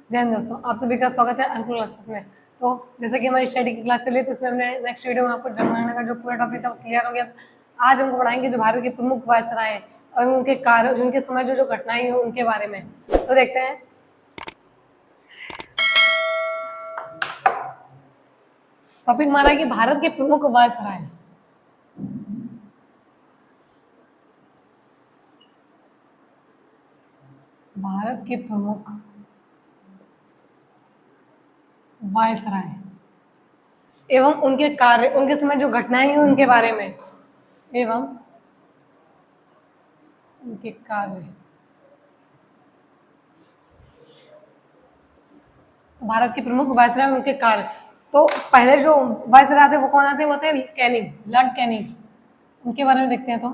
जय हिंद दोस्तों, आप सभी का स्वागत है अनुकूल क्लासेस में। तो जैसे कि हमारी स्टडी की क्लास चली तो इसमें हमने नेक्स्ट वीडियो में आपको जनगणना का जो पूरा टॉपिक था क्लियर हो गया। आज हमको पढ़ाएंगे जो भारत के प्रमुख वायसराय हैं और उनके कार्य, उनके समय जो जो घटनाएं हुई उनके बारे में। तो देखते हैं। टॉपिक हमारा है कि भारत के प्रमुख वायसराय। भारत के प्रमुख वायसराय एवं उनके कार्य, उनके समय जो घटनाएं हुई उनके बारे में एवं उनके कार्य। भारत के प्रमुख वायसराय उनके कार्य। तो पहले जो वायसराय थे वो कौन आते हैं? वो थे कैनिंग, लॉर्ड कैनिंग। उनके बारे में देखते हैं। तो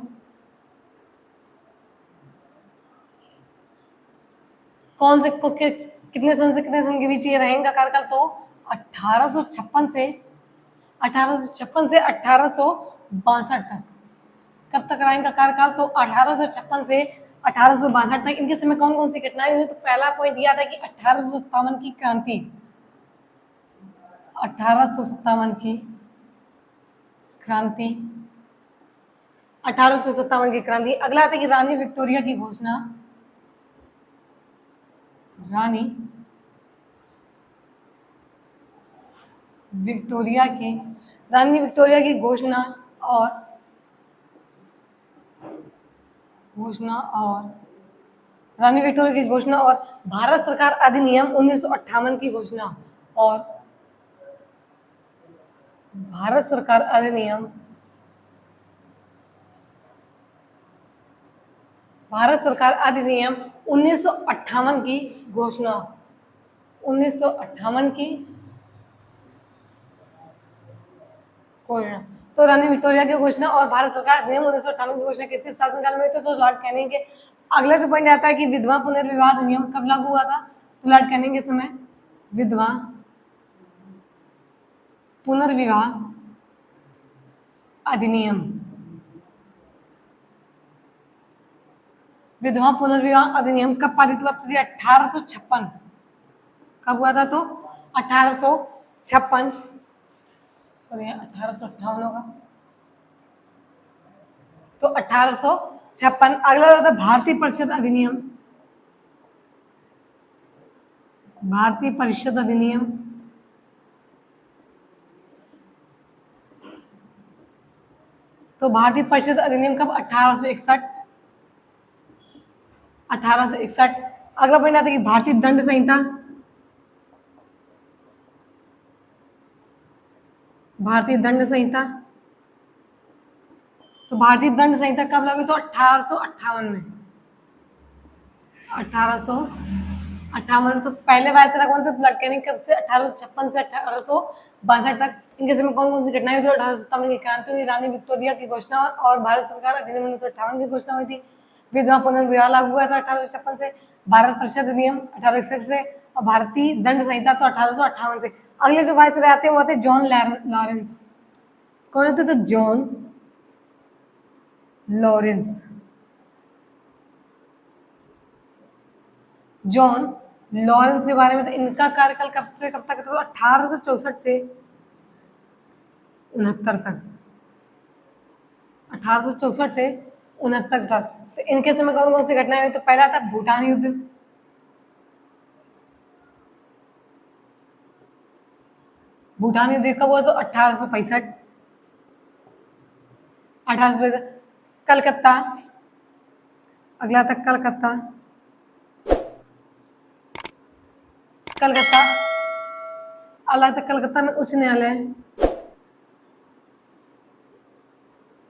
कौन से कितने सन से कितने सन के बीच ये रहेंगे कार्यकाल? तो 1856 से 1862 तक। कब तक रहा इनका कार्यकाल? तो 1856 से 1862 तक। इनके समय कौन कौन सी घटनाएं हुई? तो पहला पॉइंट यह था कि 1857 की क्रांति, 1857 की क्रांति, 1857 की क्रांति। अगला था कि रानी विक्टोरिया की घोषणा, रानी विक्टोरिया की घोषणा और रानी विक्टोरिया की घोषणा और भारत सरकार अधिनियम 1958 की घोषणा और भारत सरकार अधिनियम 1958 की घोषणा, 1958 की घोषणा। तो रानी विक्टोरिया की घोषणा और भारत सरकार अधिनियम 1958 की घोषणा किसके शासनकाल में? तो लॉर्ड कैनिंग के। अगला जो पॉइंट आता है कि विधवा पुनर्विवाह अधिनियम कब लागू हुआ था? तो लॉर्ड कैनिंग के समय विधवा पुनर्विवाह अधिनियम, विधवा पुनर्विवाह अधिनियम कब पारित हुआ? तो 1856। कब हुआ था? तो 1856। सॉरी, 1858 होगा। तो 1856। अगला होता है भारतीय परिषद अधिनियम, भारतीय परिषद अधिनियम तो भारतीय परिषद अधिनियम कब? 1861। 1861। अगला पॉइंट आता है कि भारतीय दंड संहिता, भारतीय दंड संहिता। तो भारतीय दंड संहिता कब लागू? तो 1858 में, 1858। तो पहले वायसराय कौन थे? Lord Canning. कब से? 1856 से 1862 तक। इनके समय कौन कौन सी घटनाएं हुई? 1857 की क्रांति हुई, रानी विक्टोरिया की घोषणा और भारत सरकार अधिनियम 1958 की घोषणा हुई थी, विधवा पुनर्विवाह लागू हुआ था 1856 से, भारत परिषद अधिनियम 1861 से और भारतीय दंड संहिता तो 1858 से। अगले जो वायसराय आते हैं वो आते जॉन लॉरेंस। कौन होते? तो जॉन लॉरेंस। जॉन लॉरेंस के बारे में तो इनका कार्यकाल कब से कब तक? तो 1864 से 69 तक, 1864 से 69 तक। तो इनके समय कौन कौन सी घटनाएं हुई? तो पहला था भूटान युद्ध, भूटान युद्ध कब हुआ? तो 1865। 1865। कलकत्ता, अगला था कलकत्ता, कलकत्ता। अगला था कलकत्ता में उच्च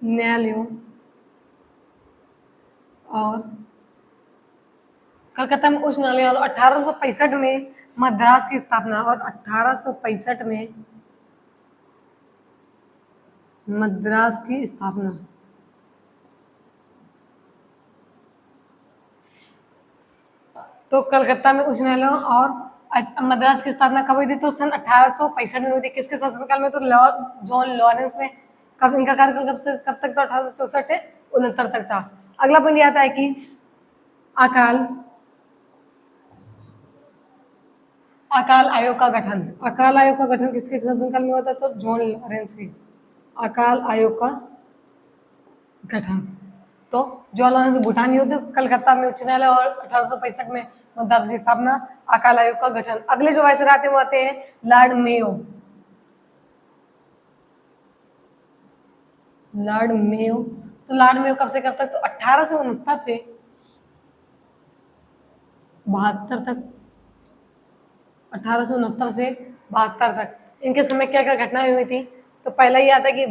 न्यायालयों और कलकत्ता में उच्च न्यायालय और 1865 में मद्रास की स्थापना और 1865 में मद्रास की स्थापना। तो कलकत्ता में उच्च न्यायालय और मद्रास की स्थापना कब हुई थी? तो सन 1865 में हुई थी। किसके शासनकाल में? तो लॉर्ड जॉन लॉरेंस में। कब इनका कार्यकाल कब से कब तक? तो 1864 से 69 तक था। अगला पॉइंट आता है कि अकाल अकाल आयोग का गठन, अकाल आयोग का गठन किसके शासनकाल में हुआ था? तो जॉन लॉरेंस के। अकाल आयोग का गठन तो जॉन लॉरेंस, भूटान युद्ध, कलकत्ता में उच्च न्यायालय और 1865 में मद्रास की स्थापना, अकाल आयोग का गठन। अगले जो वायसराय आते हैं वो आते हैं लॉर्ड मेयो। लॉर्ड मेयो, तो लॉर्ड मेयो कब से कब तक? तो 1869 से 72 तक, 1869 से 72 तक। इनके समय क्या क्या घटनाएं हुई थी? तो पहला ये आता है कि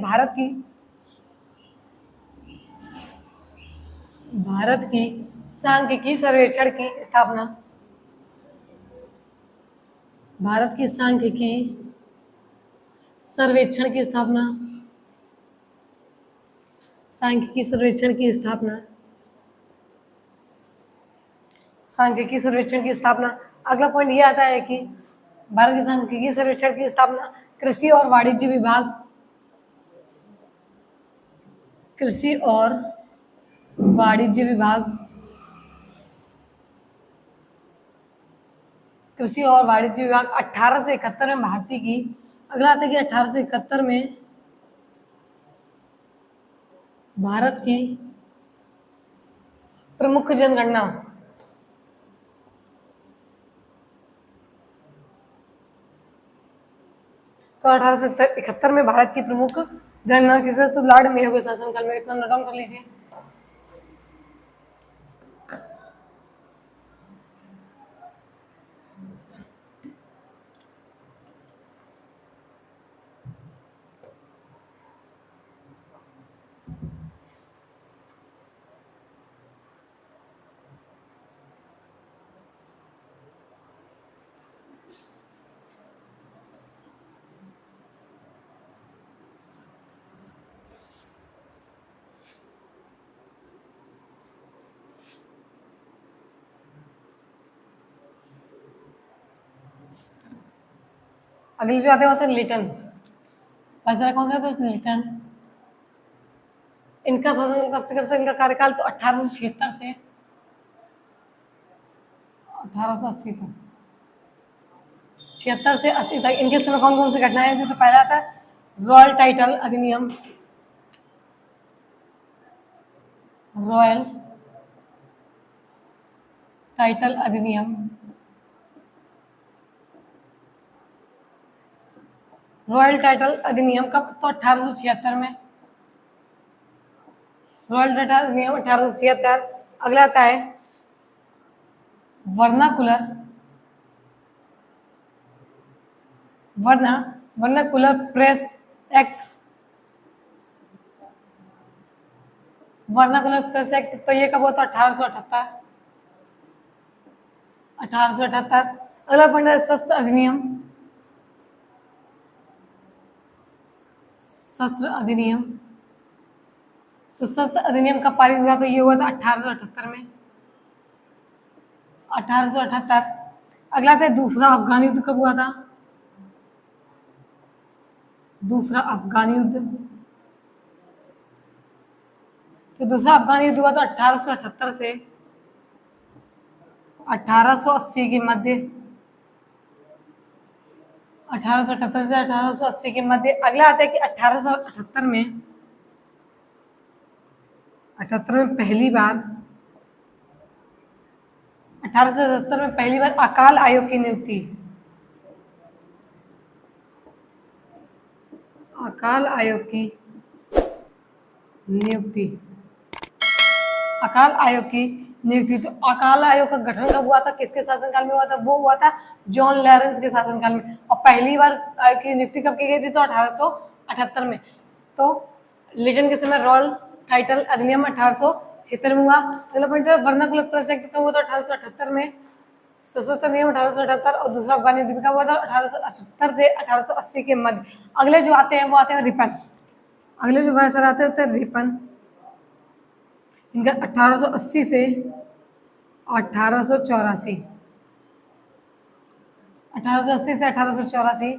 भारत की सांख्यिकी सर्वेक्षण की स्थापना, भारत की सांख्यिकी सर्वेक्षण की स्थापना, सांख्यिकी सर्वेक्षण की स्थापना, सांख्यिकी सर्वेक्षण की स्थापना। अगला पॉइंट ये आता है कि भारत के सांख्यिकी सर्वेक्षण की स्थापना कृषि और वाणिज्य विभाग, कृषि और वाणिज्य विभाग, कृषि और वाणिज्य विभाग 1871 में भारतीय की। अगला आता है कि 1871 में भारत की प्रमुख जनगणना, तो 1871 में भारत की प्रमुख जनगणना किसे? तो लॉर्ड मेयो के शासनकाल में। इतना नोट डाउन कर लीजिए। अगले जो आते होते हैं लिटन, वायसराय कौन सा? तो लिटन। इनका शासन कब से कब तक? इनका कार्यकाल तो 1876 से 1880 तक, 76 से 80 तक। इनके समय कौन कौन सी घटनाएं हुई? तो पहला आता है रॉयल टाइटल अधिनियम, रॉयल टाइटल अधिनियम, रॉयल टाइटल अधिनियम कब? तो 1876 में, रॉयल टाइटल अधिनियम 1876। अगला आता है vernacular, vernacular press act, vernacular press act. तो ये कब हुआ था? 1878, 1878। अगला पॉइंट है शस्त्र अधिनियम, शस्त्र अधिनियम। तो शस्त्र अधिनियम कब पारित हुआ? तो ये हुआ था 1878 में, 1878। अगला था दूसरा अफगान युद्ध, कब हुआ था? दूसरा अफगान युद्ध, तो दूसरा अफगान युद्ध हुआ था 1878 से 1880 के मध्य, 1878 से 1880 के मध्य। अगला आता है कि 1878 में, 78 में पहली बार, 1877 में पहली बार अकाल आयोग की नियुक्ति, अकाल आयोग की नियुक्ति, अकाल आयोग की नियुक्ति। तो अकाल आयोग का गठन कब हुआ था? किसके शासनकाल में हुआ था? वो हुआ था जॉन लॉरेंस के शासनकाल में। और पहली बार आयोग की नियुक्ति कब की गई थी? तो 1878 में। तो लिटन के समय रॉयल टाइटल अधिनियम 1876 में हुआ। अगला पॉइंट है वर्नाकुलर प्रेस एक्ट कब हुआ था? 1878 में। सशस्त्र नियम 1878। और दूसरा अफगान युद्ध कब हुआ था? 1878 से 1880 के मध्य। अगले जो आते हैं वो आते हैं रिपन, अगले जो वायसराय आते हैं रिपन। इनका 1880 से 1884, 1880 से 1884।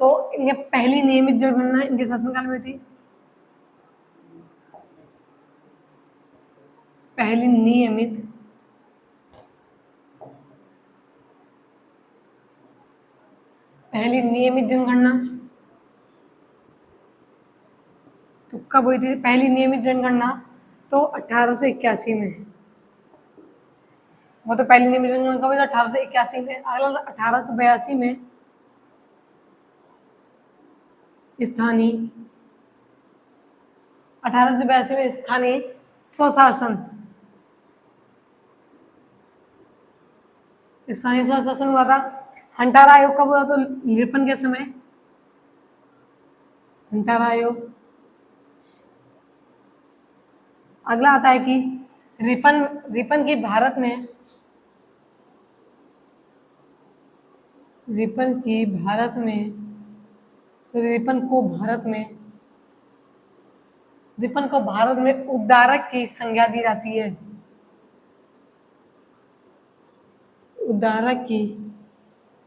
तो इनके पहली नियमित जनगणना इनके शासनकाल में थी, पहली नियमित पहली नियमित जनगणना तो कब हुई थी पहली नियमित जनगणना? तो 1881 में। वो तो पहली नियमित जनगणना कब हुई? 1881 में। अगला 1882 में स्थानीय 1882 में स्थानीय स्वशासन स्थानीय स्वशासन हुआ था। हंटारा आयोग कब हुआ? तो लिपन के समय हंटारा आयोग। अगला आता है कि रिपन रिपन की भारत में रिपन की भारत में सॉरी रिपन को भारत में उद्धारक की संज्ञा दी जाती है। उद्धारक की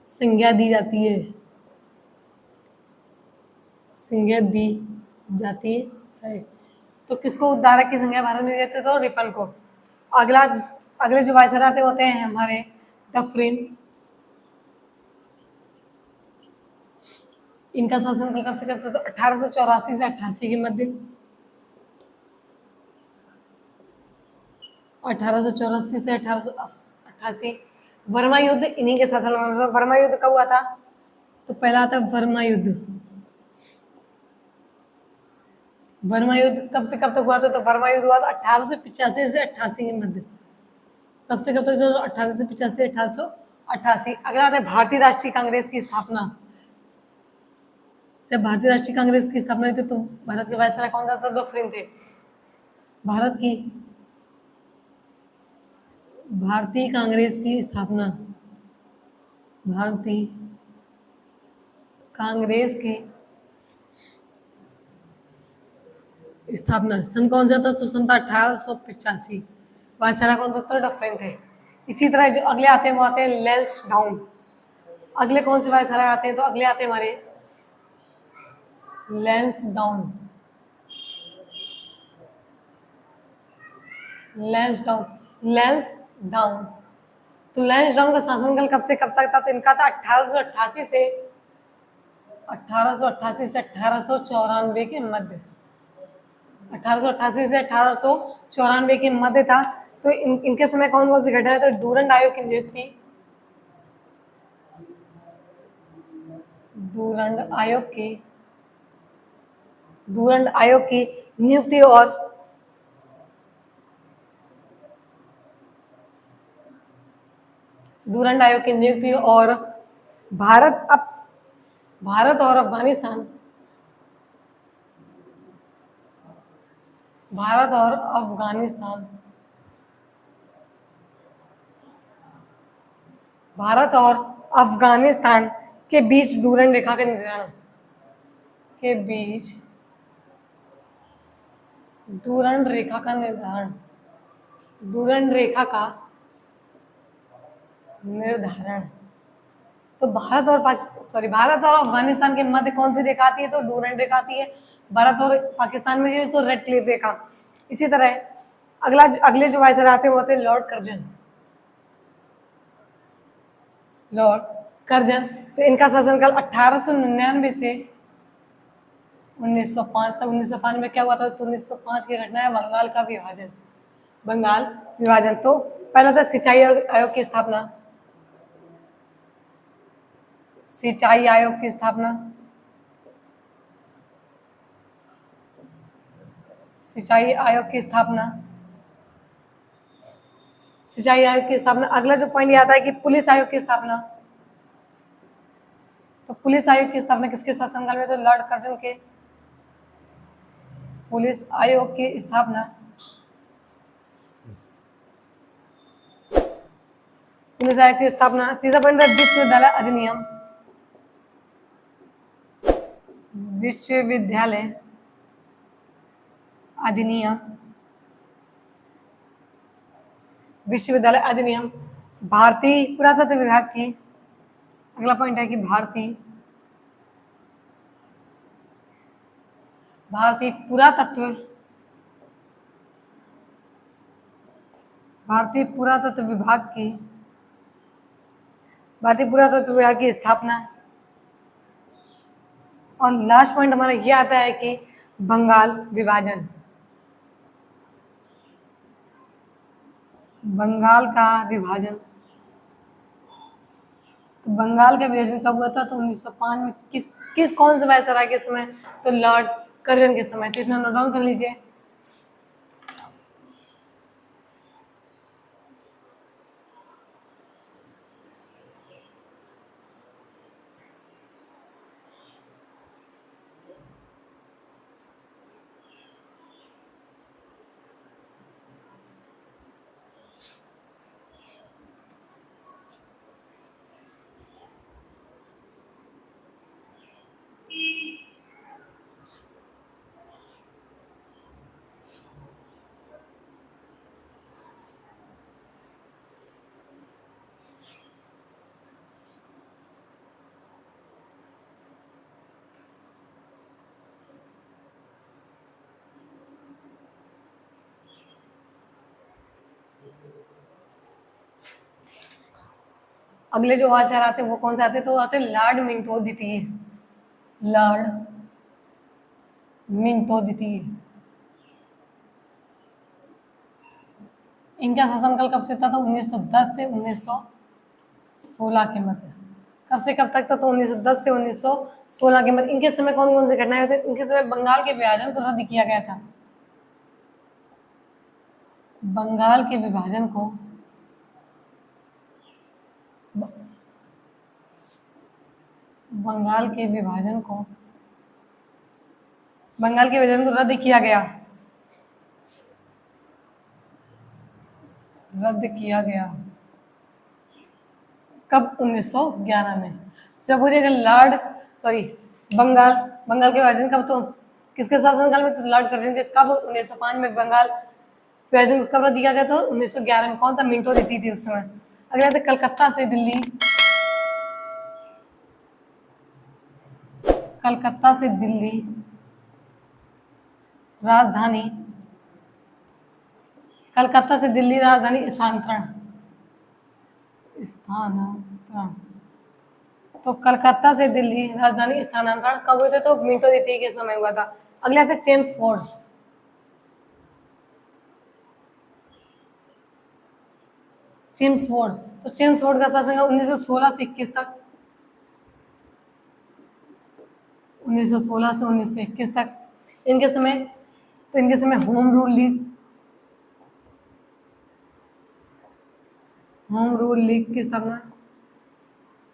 संज्ञा दी जाती है। संज्ञा दी जाती है। तो किसको उद्धारक की संज्ञा भारत में दी जाती है? तो रिपन को। अगला अगले जो वायसराय आते होते हैं हमारे डफरिन। इनका शासन कब से कब से? तो 1884 से 88 के मध्य। 1884 से 1888। वर्मा युद्ध इन्हीं के शासन में हुआ था। वर्मा युद्ध कब हुआ था? तो पहला आता है वर्मा युद्ध। वर्मा युद्ध कब से कब तक हुआ था? तो वर्मा युद्ध हुआ था 1885 से 88 के मध्य। कब से कब तक? 1885 से 1888। अगला आता है भारतीय राष्ट्रीय कांग्रेस की स्थापना। जब भारतीय राष्ट्रीय कांग्रेस की स्थापना हुई थी तो भारत के वायसराय कौन सा था? डफरिन थे। भारतीय कांग्रेस की स्थापना भारतीय कांग्रेस की स्थापना सन कौन सा था? तो सन था 1885। वायसराय कौन थे? तो डफरिन थे। इसी तरह जो अगले आते हैं वो आते हैं लैंसडाउन। अगले कौन से वायसराय आते हैं? तो अगले आते हैं हमारे लैंसडाउन। लैंसडाउन तो लैंसडाउन का शासनकाल कब से कब तक था? तो इनका था 1888 से 1894 के मध्य। 1888 से 1894 के मध्य था। तो इनके समय कौन कौन सी घटनाएं? तो डूरंड आयोग की नियुक्ति डूरंड आयोग की नियुक्ति और डूरंड आयोग की नियुक्ति और भारत और अफगानिस्तान भारत और अफगानिस्तान भारत और अफगानिस्तान के बीच डूरंड रेखा का निर्धारण डूरंड रेखा का निर्धारण तो भारत और अफगानिस्तान के मध्य कौन सी रेखा आती है? तो डूरंड रेखा आती है। भारत और पाकिस्तान में है तो रेड क्लिफ रेखा। इसी तरह अगले जो वायसराय आते हैं वो होते हैं लॉर्ड कर्जन। तो इनका शासनकाल 1899 से 1905 तक। 1905 में क्या हुआ था? तो 1905 की घटना है बंगाल विभाजन। तो पहला था सिंचाई आयोग की स्थापना। सिंचाई आयोग की स्थापना अगला जो पॉइंट आता है कि पुलिस आयोग की स्थापना। तो पुलिस आयोग की स्थापना किसके शासनकाल में? तो लॉर्ड कर्जन के। पुलिस आयोग की स्थापना तीसरा पॉइंट है विश्वविद्यालय अधिनियम। विश्वविद्यालय अधिनियम भारतीय पुरातत्व विभाग की। अगला पॉइंट है कि भारतीय पुरातत्व विभाग की स्थापना और लास्ट पॉइंट हमारा ये आता है कि बंगाल विभाजन, बंगाल का विभाजन। तो बंगाल का विभाजन कब हुआ था? तो 1905 में। किस कौन से वायसराय के समय? तो लॉर्ड कर्जन के समय। तो इतना नोट डाउन कर लीजिए। अगले जो वायसराय आते हैं वो कौन से आते हैं? तो आते हैं लॉर्ड मिंटो द्वितीय, लॉर्ड मिंटो द्वितीय। इनका शासनकाल कब से था? तो 1910 से 1916 के मध्य। कब से कब तक था? तो 1910 से 1916 के मध्य। इनके समय कौन कौन सी घटनाएं हुई थी? इनके समय बंगाल के विभाजन को रद्द किया गया था। बंगाल के विभाजन को बंगाल के विभाजन को बंगाल के विभाजन को रद्द किया गया, रद्द किया गया। कब? 1911 में। जब हो जाएगा लॉर्ड सॉरी बंगाल बंगाल के विभाजन कब? तो किसके शासनकाल में? तो लॉर्ड कर्जन के। कब? 1905 में। बंगाल विभाजन कब रद्द किया गया? तो 1911 में। कौन था? मिंटो देती थी उस समय। अगला था कलकत्ता से दिल्ली, कलकत्ता से दिल्ली राजधानी, कलकत्ता से दिल्ली राजधानी स्थानांतरण, स्थानांतरण। तो कलकत्ता से दिल्ली राजधानी स्थानांतरण कब हुए थे? तो मिंटो द्वितीय के समय हुआ था। अगले आते चेम्सफोर्ड, चेम्सफोर्ड। तो चेम्सफोर्ड का शासन 1916 से 21 तक, 1916 से 1921 तक। इनके समय तो इनके समय home rule league, home rule league की स्थापना।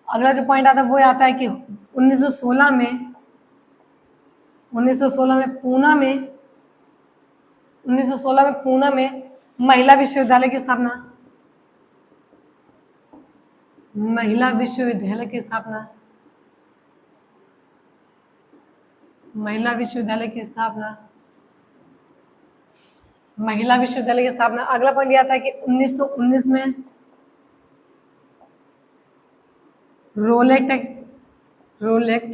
अगला जो पॉइंट आता है वो आता है कि 1916 में 1916 में पूना में 1916 में पूना में महिला विश्वविद्यालय की स्थापना, महिला विश्वविद्यालय की स्थापना, महिला विश्वविद्यालय की स्थापना, महिला विश्वविद्यालय की स्थापना। अगला पॉइंट यह आता है कि 1919 में रोलेक्ट एक्ट, रोलेक्ट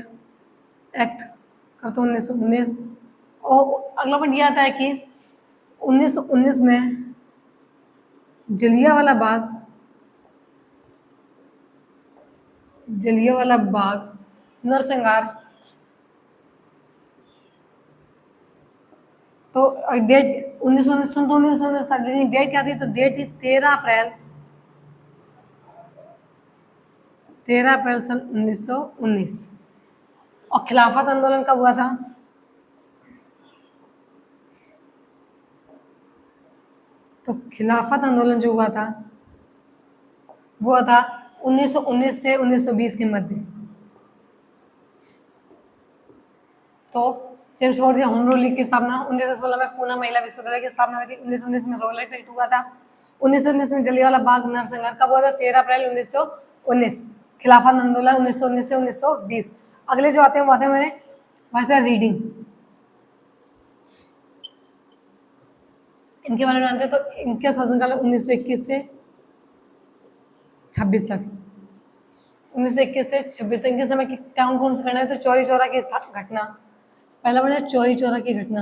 एक्ट कब? तो 1919। और अगला पॉइंट यह आता है कि 1919 में जलियांवाला बाग, जलियांवाला बाग नरसंहार। तो डेट 1919 तो 1919 था, लेकिन डेट क्या थी? तो डेट थी 13 अप्रैल, 13 अप्रैल सन 1919। और खिलाफत आंदोलन कब हुआ था? तो खिलाफत आंदोलन जो हुआ था वो था 1919 से 1920 के मध्य। तो चेम्सफोर्ड के होम रूल लीग की स्थापना 1916 में, पूना महिला विश्वविद्यालय की स्थापना हुई थी 1919 में, रोलेट एक्ट हुआ था 1919 में, जलियांवाला बाग नरसंहार कब हुआ था? 13 अप्रैल 1919। खिलाफत आंदोलन 1919 से 1920। अगले जो आते हैं वो आते हैं मेरे वैसे रीडिंग, इनके बारे में जानते हैं। तो इनके शासनकाल 1921 से 26 तक, 1921 से 26 तक। इनके समय की कौन कौन सी घटना है? तो चौरी चौरा की घटना। पहला बना चौरी चौरा की घटना,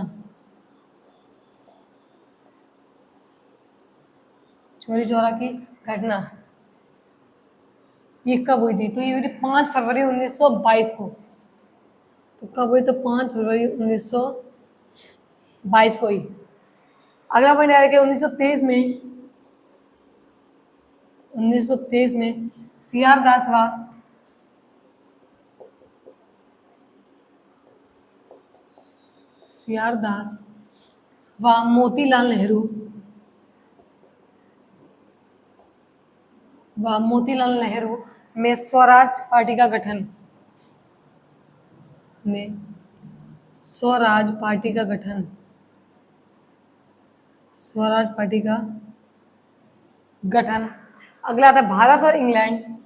चौरी चौरा की घटना ये कब हुई थी? तो ये हुई थी 5 फरवरी 1922 को, तो कब हुई? तो 5 फरवरी 1922 को ही। अगला पॉइंट आया कि 1923 में सीआर दास व मोतीलाल नेहरू में स्वराज पार्टी का गठन स्वराज पार्टी का गठन। अगला आता है भारत और इंग्लैंड।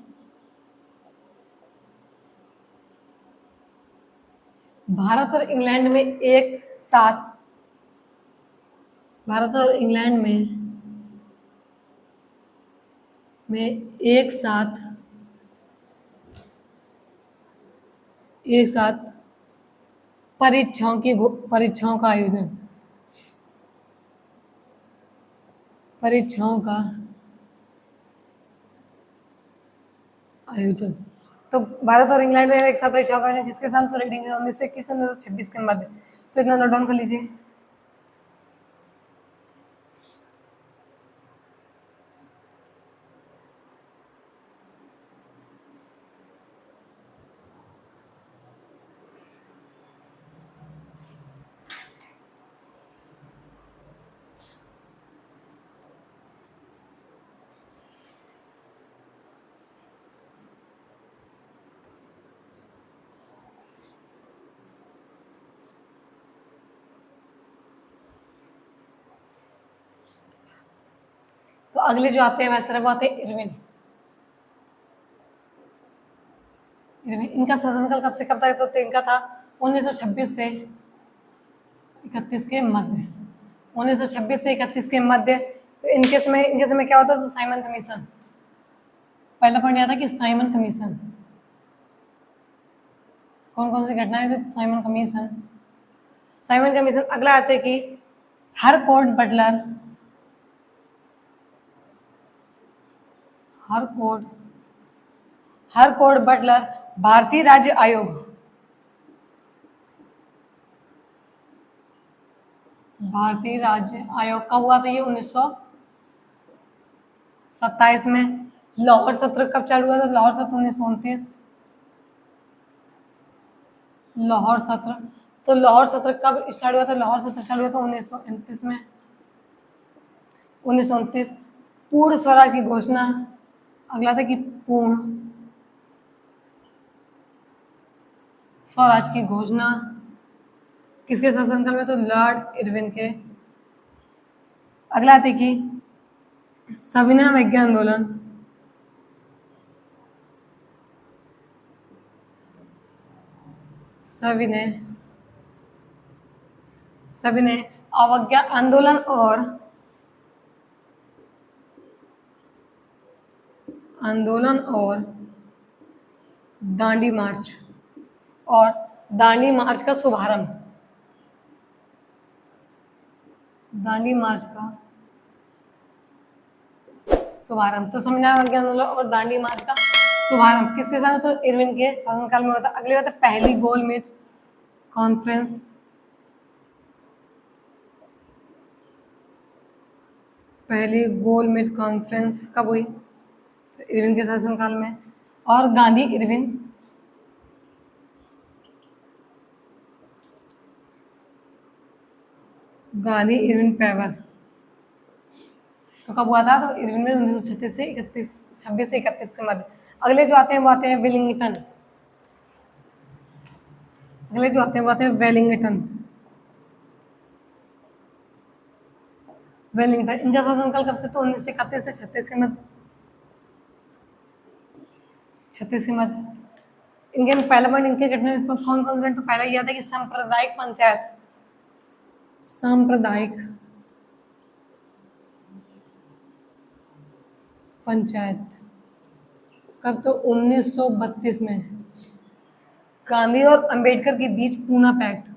भारत और इंग्लैंड में एक साथ एक साथ परीक्षाओं का आयोजन। तो भारत और इंग्लैंड में एक साथ परीक्षाओं का आयोजन किसके साल? तो रीडिंग है 1921 से 1926 के मध्य। तो इतना नोट डाउन कर लीजिए। तो अगले जो आते हैं वैसे तरह वो आते हैं इरविन। इनका शासनकाल कब से कब तक? तो इनका था 1926 से 31 के मध्य। 1926 से 31 के मध्य। तो इनके समय क्या होता था? Simon commission. पहला पॉइंट यह था कि साइमन कमीशन कौन कौन सी घटनाएं थी? Simon commission. अगला आता है कि हरकोर्ट बटलर भारतीय राज्य आयोग। कब हुआ था? ये 1927 में। लाहौर सत्र कब चालू हुआ था? लाहौर सत्र 1929। लाहौर सत्र कब स्टार्ट हुआ था? लाहौर सत्र चालू हुआ था 1929 में। 1929। पूर्ण स्वराज की घोषणा। अगला था कि पूर्ण स्वराज की घोषणा किसके शासनकाल में? तो लॉर्ड इरविन के। अगला था कि सविनय अवज्ञा आंदोलन। सविनय अवज्ञा आंदोलन और दांडी मार्च का शुभारंभ। तो सविनय अवज्ञा आंदोलन और दांडी मार्च का शुभारंभ किसके साथ? तो इरविन के शासनकाल में हुआ था। अगले बात है पहली गोलमेज कॉन्फ्रेंस। कब हुई? तो इरविन के शासनकाल में। और गांधी इरविन पेवर तो कब हुआ था? तो इरविन में 1926 से 31 के मध्य। अगले जो आते हैं वो आते हैं वेलिंगटन। इनका शासनकाल कब से? तो 1931 से 36 के मध्य। इनके पहला पॉइंट इनके घटना कौन कौन से? तो पहला यह था कि सांप्रदायिक पंचायत कब? तो 1932 में। गांधी और अंबेडकर के बीच पूना पैक्ट।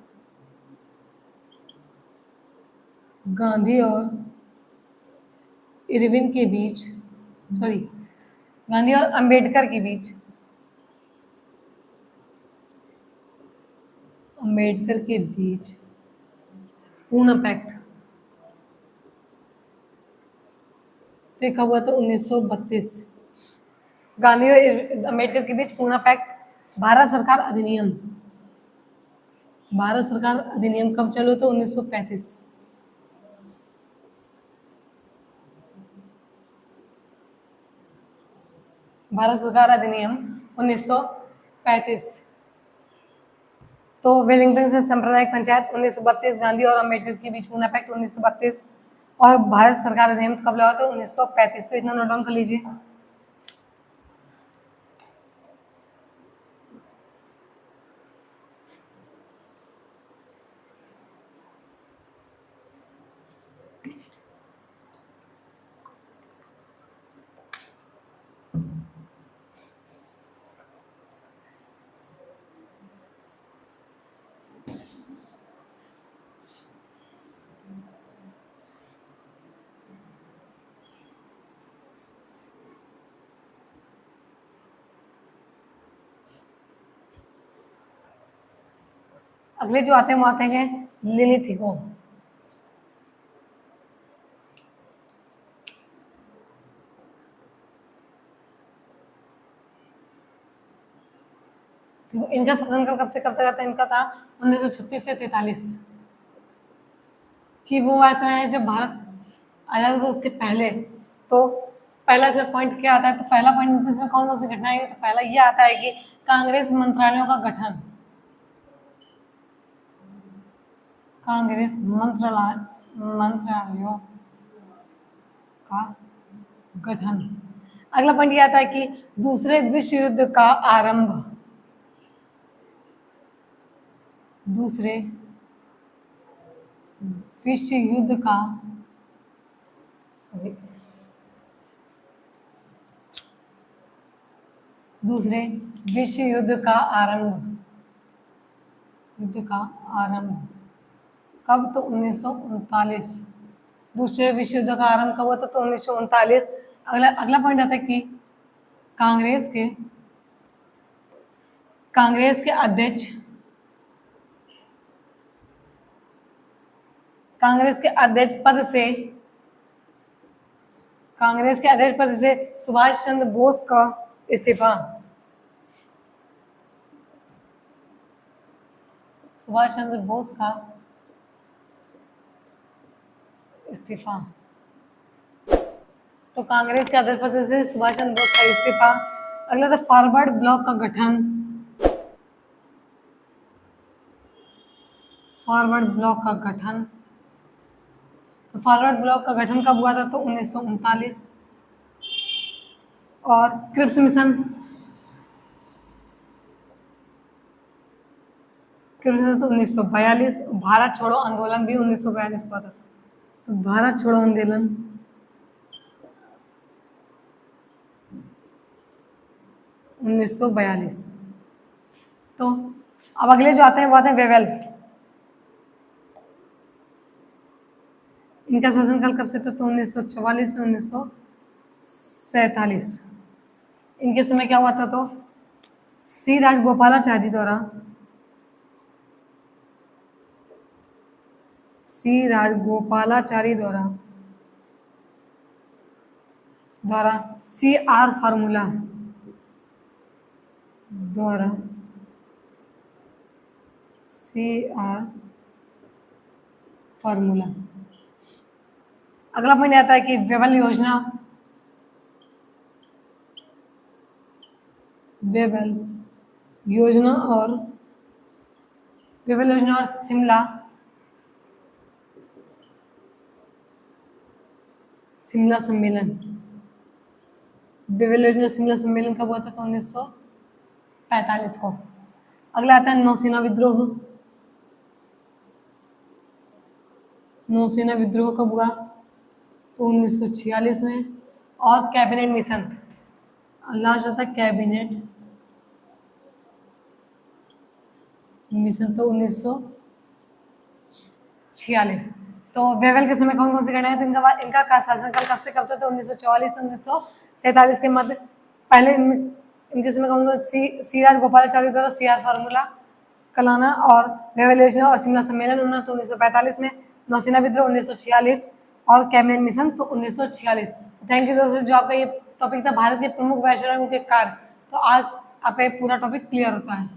गांधी और अंबेडकर के बीच अम्बेडकर के बीच पूना पैक्ट, तो ये कब हुआ था? 1932। गांधी और अम्बेडकर के बीच पूना पैक्ट। भारत सरकार अधिनियम, भारत सरकार अधिनियम कब चालू था? 1935। भारत सरकार अधिनियम 1935। तो वेलिंगटन से सांप्रदायिक पंचायत 1932, गांधी और अम्बेडकर के बीच पूना पैक्ट 1932, और भारत सरकार अधिनियम कब लगा था? 1935। तो इतना नोट डाउन कर लीजिए। अगले जो आते हैं वो आते हैं लिलिथ ईगो। तो इनका शासनकाल कब से कब तक आता है? इनका था 1936 से 43। कि वो ऐसा है जब भारत आजाद हुआ उसके पहले। तो पहला इसमें पॉइंट क्या आता है? तो पहला पॉइंट इसमें कौन कौन सी घटना है? तो पहला ये आता है कि कांग्रेस मंत्रालयों का गठन, कांग्रेस मंत्रालयों का गठन। अगला पॉइंट ये आता है कि दूसरे विश्व युद्ध का आरंभ, दूसरे विश्व युद्ध का दूसरे विश्व युद्ध का आरंभ, युद्ध का आरंभ कब? तो 1939। दूसरे विश्व युद्ध का आरंभ कब हुआ था? तो 1939। अगला पॉइंट आता है कि कांग्रेस के अध्यक्ष, कांग्रेस के अध्यक्ष पद से सुभाष चंद्र बोस का इस्तीफा, सुभाष चंद्र बोस का इस्तीफा। तो कांग्रेस के अध्यक्ष पद से सुभाष चंद्र बोस का इस्तीफा। अगला था फॉरवर्ड ब्लॉक का गठन, फॉरवर्ड ब्लॉक का गठन। तो फॉरवर्ड ब्लॉक का गठन कब हुआ था? तो 1939। और क्रिप्स मिशन, तो 1942। भारत छोड़ो आंदोलन भी 1942 का था। तो भारत छोड़ो आंदोलन 1942। तो अब अगले जो आते हैं वो आते हैं वेवेल। इनका शासनकाल कब से था? तो 1944 से 1947। इनके समय क्या हुआ था? तो श्री राजगोपालाचारी द्वारा, श्री राजगोपालाचारी द्वारा CR फार्मूला द्वारा CR फार्मूला। अगला पॉइंट आता है कि वेवेल योजना, वेवेल योजना और शिमला सम्मेलन। वेवेल योजना शिमला सम्मेलन कब हुआ था? तो 1945 को। अगला आता है नौसेना विद्रोह। नौसेना विद्रोह कब हुआ? तो 1946 में। और कैबिनेट मिशन, लास्ट आता है कैबिनेट मिशन, तो 1946। तो वेवेल के समय कौन कौन से घटना है? तो इनका शासनकाल कब से कब तक? तो 1944 से 1947 के मध्य। पहले इनके समय कौन कौन? श्री राजगोपालाचारी द्वारा CR फार्मूला, कलाना और रेवल्यूशन और शिमला सम्मेलन हुआ तो 1945 में, नौसेना विद्रोह 1946 और कैबिनेट मिशन तो 1946। थैंक यू दोस्तों, जो आपका ये टॉपिक था भारत के प्रमुख वायसरायों के कार्य, तो आज आप पूरा टॉपिक क्लियर होता है।